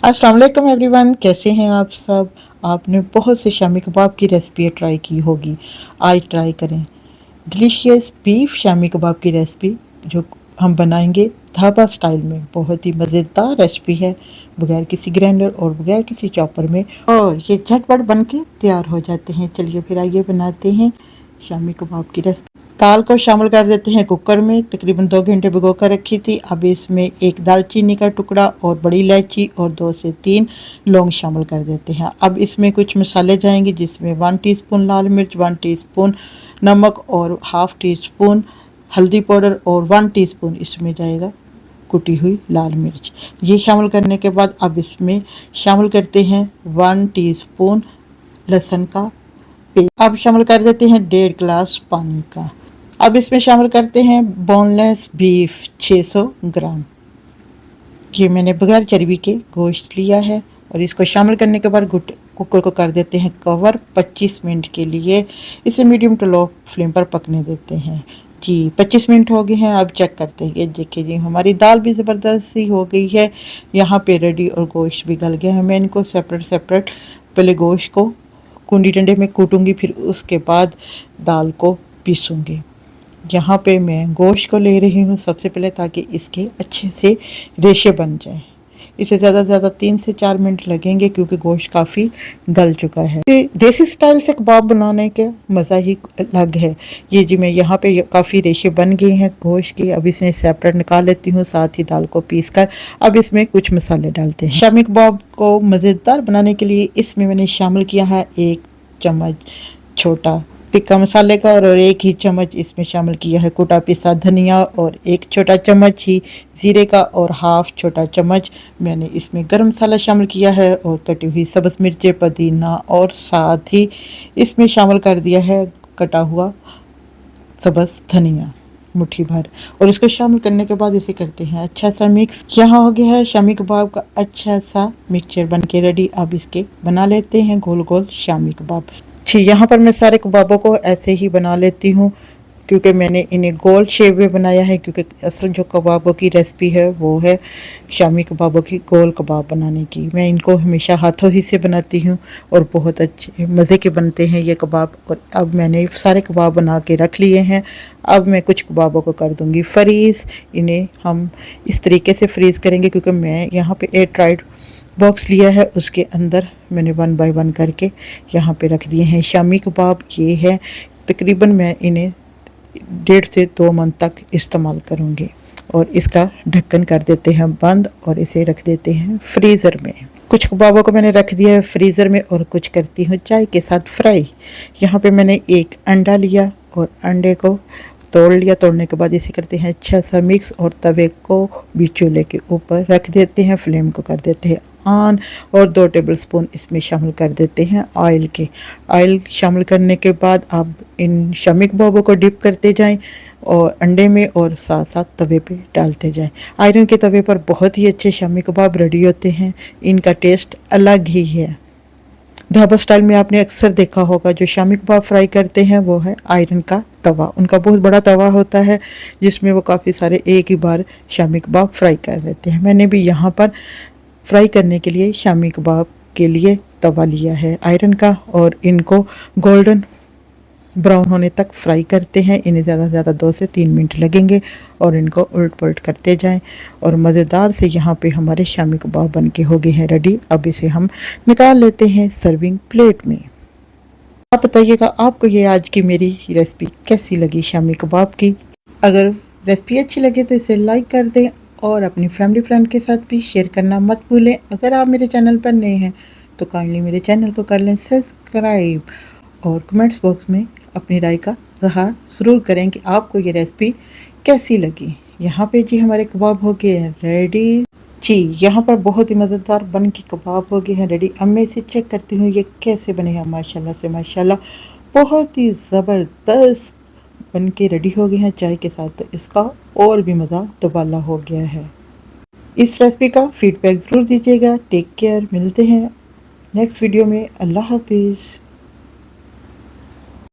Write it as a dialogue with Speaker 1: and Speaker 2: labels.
Speaker 1: अस्सलाम वालेकुम एवरीवन, कैसे हैं आप सब। आपने बहुत से शामी कबाब की रेसिपी ट्राई की होगी। आज ट्राई करें डिलीशियस बीफ शामी कबाब की रेसिपी, जो हम बनाएंगे ढाबा स्टाइल में। बहुत ही मज़ेदार रेसिपी है, बगैर किसी ग्राइंडर और बगैर किसी चॉपर में, और ये झटपट बन के तैयार हो जाते हैं। चलिए फिर आइए बनाते हैं शामी कबाब की रेसिपी। दाल को शामिल कर देते हैं कुकर में। तकरीबन 2 घंटे भिगो कर रखी थी। अब इसमें एक दालचीनी का टुकड़ा और बड़ी इलायची और 2 से 3 लौंग शामिल कर देते हैं। अब इसमें कुछ मसाले जाएंगे, जिसमें 1 टीस्पून लाल मिर्च, 1 टीस्पून नमक और हाफ़ टी स्पून हल्दी पाउडर और 1 टीस्पून इसमें जाएगा कुटी हुई लाल मिर्च। ये शामिल करने के बाद अब इसमें शामिल करते हैं 1 टीस्पून लहसुन का पेस्ट। अब शामिल कर देते हैं 1.5 गिलास पानी का। अब इसमें शामिल करते हैं बोनलेस बीफ 600 ग्राम। ये मैंने बगैर चर्बी के गोश्त लिया है। और इसको शामिल करने के बाद कुकर को कर देते हैं कवर 25 मिनट के लिए। इसे मीडियम टू लो फ्लेम पर पकने देते हैं। जी 25 मिनट हो गए हैं। अब चेक करते हैं। ये देखिए जी, हमारी दाल भी ज़बरदस्त सी हो गई है यहाँ पे रेडी, और गोश्त भी गल गया है। मैं इनको सेपरेट पहले गोश्त को कुंडी डंडे में कूटूंगी, फिर उसके बाद दाल को पीसूंगी। यहाँ पे मैं गोश्त को ले रही हूँ सबसे पहले, ताकि इसके अच्छे से रेशे बन जाए। इसे ज़्यादा से ज़्यादा 3 से 4 मिनट लगेंगे, क्योंकि गोश्त काफ़ी गल चुका है। देसी स्टाइल से कबाब बनाने का मज़ा ही अलग है। ये जी, मैं यहाँ पे काफ़ी रेशे बन गए हैं गोश्त की। अब इसे सेपरेट निकाल लेती हूँ, साथ ही दाल को पीस कर। अब इसमें कुछ मसाले डालते हैं। शामी कबाब को मज़ेदार बनाने के लिए इसमें मैंने शामिल किया है 1 चम्मच छोटा टिक्का मसाले का, और 1 ही चम्मच इसमें शामिल किया है कुटा पिसा धनिया, और 1 छोटा चम्मच ही ज़ीरे का, और हाफ़ छोटा चम्मच मैंने इसमें गरम मसाला शामिल किया है, और कटी हुई सब्ज़ मिर्चें, पुदीना, और साथ ही इसमें शामिल कर दिया है कटा हुआ सब्ज़ धनिया मुट्ठी भर। और इसको शामिल करने के बाद इसे करते हैं अच्छा सा मिक्स। यहाँ हो गया है शामी कबाब का अच्छा सा मिक्सचर बन के रेडी। अब इसके बना लेते हैं गोल गोल शामी कबाब। जी, यहाँ पर मैं सारे कबाबों को ऐसे ही बना लेती हूँ, क्योंकि मैंने इन्हें गोल शेप में बनाया है। क्योंकि असल जो कबाबों की रेसिपी है वो है शामी कबाबों की गोल कबाब बनाने की। मैं इनको हमेशा हाथों ही से बनाती हूँ, और बहुत अच्छे मज़े के बनते हैं ये कबाब। और अब मैंने सारे कबाब बना के रख लिए हैं। अब मैं कुछ कबाबों को कर दूँगी फ्रीज़। इन्हें हम इस तरीके से फ्रीज़ करेंगे, क्योंकि मैं यहाँ पर एयर टाइट बॉक्स लिया है, उसके अंदर मैंने 1 बाय 1 करके यहाँ पे रख दिए हैं शामी कबाब। ये है तकरीबन मैं इन्हें 1.5 से 2 मंथ तक इस्तेमाल करूँगी। और इसका ढक्कन कर देते हैं बंद, और इसे रख देते हैं फ्रीज़र में। कुछ कबाबों को मैंने रख दिया है फ्रीज़र में, और कुछ करती हूँ चाय के साथ फ्राई। यहाँ पे मैंने 1 अंडा लिया, और अंडे को तोड़ लिया। तोड़ने के बाद इसे करते हैं अच्छा सा मिक्स, और तवे को भी चूल्हे के ऊपर रख देते हैं। फ्लेम को कर देते हैं ऑन, और 2 टेबलस्पून इसमें शामिल कर देते हैं ऑयल के। ऑयल शामिल करने के बाद अब इन शामी कबाबों को डिप करते जाएं, और अंडे में, और साथ साथ तवे पे डालते जाएं। आयरन के तवे पर बहुत ही अच्छे शामी कबाब रेडी होते हैं। इनका टेस्ट अलग ही है। ढाबा स्टाइल में आपने अक्सर देखा होगा, जो शामी कबाब फ्राई करते हैं वो है आयरन का तवा। उनका बहुत बड़ा तवा होता है, जिसमें वो काफ़ी सारे एक ही बार शामी कबाब फ्राई कर लेते हैं। मैंने भी यहाँ पर फ्राई करने के लिए शामी कबाब के लिए तवा लिया है आयरन का, और इनको गोल्डन ब्राउन होने तक फ्राई करते हैं। इन्हें ज़्यादा से ज़्यादा 2 से 3 मिनट लगेंगे, और इनको उलट पलट करते जाएं। और मज़ेदार से यहाँ पे हमारे शामी कबाब बन के हो गए हैं रेडी। अब इसे हम निकाल लेते हैं सर्विंग प्लेट में। आप बताइएगा आपको ये आज की मेरी रेसिपी कैसी लगी शामी कबाब की। अगर रेसिपी अच्छी लगे तो इसे लाइक कर दें, और अपनी फैमिली फ्रेंड के साथ भी शेयर करना मत भूलें। अगर आप मेरे चैनल पर नए हैं तो काइंडली मेरे चैनल को कर लें सब्सक्राइब, और कमेंट्स बॉक्स में अपनी राय का इज़हार ज़रूर करें कि आपको ये रेसिपी कैसी लगी। यहाँ पे जी हमारे कबाब हो गए हैं रेडी। जी, यहाँ पर बहुत ही मज़ेदार बन के कबाब हो गए हैं रेडी। अब मैं इसे चेक करती हूँ ये कैसे बने हैं। माशाल्लाह से माशाल्लाह बहुत ही ज़बरदस्त बन के रेडी हो गए हैं चाय के साथ, तो इसका और भी मज़ा तबाला हो गया है। इस रेसिपी का फीडबैक ज़रूर दीजिएगा। टेक केयर, मिलते हैं नेक्स्ट वीडियो में। अल्लाह हाफिज़।